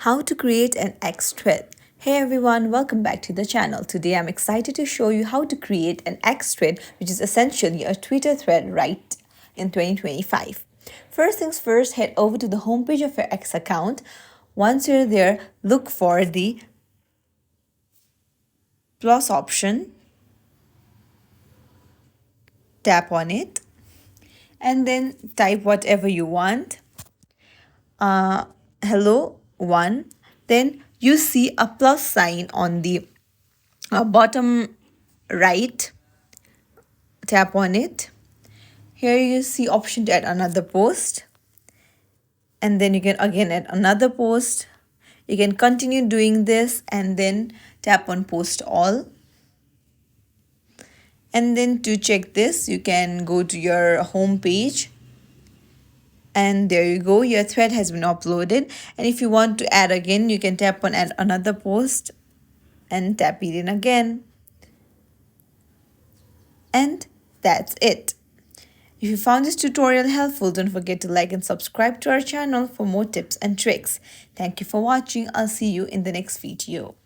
How to create an X thread. Hey everyone, welcome back to the channel. Today I'm excited to show you how to create an X thread, which is essentially a Twitter thread right in 2025. First things first, head over to the homepage of your X account. Once you're there, look for the plus option, tap on it, and then type whatever you want. Hello one. Then you see a plus sign on the bottom right. Tap on it. Here you see option to add another post, and then you can again add another post. You can continue doing this and then tap on post all. And then to check this, you can go to your home page, and there you go, your thread has been uploaded. And if you want to add again, you can tap on add another post and tap it in again. And that's it. If you found this tutorial helpful, don't forget to like and subscribe to our channel for more tips and tricks. Thank you for watching. I'll see you in the next video.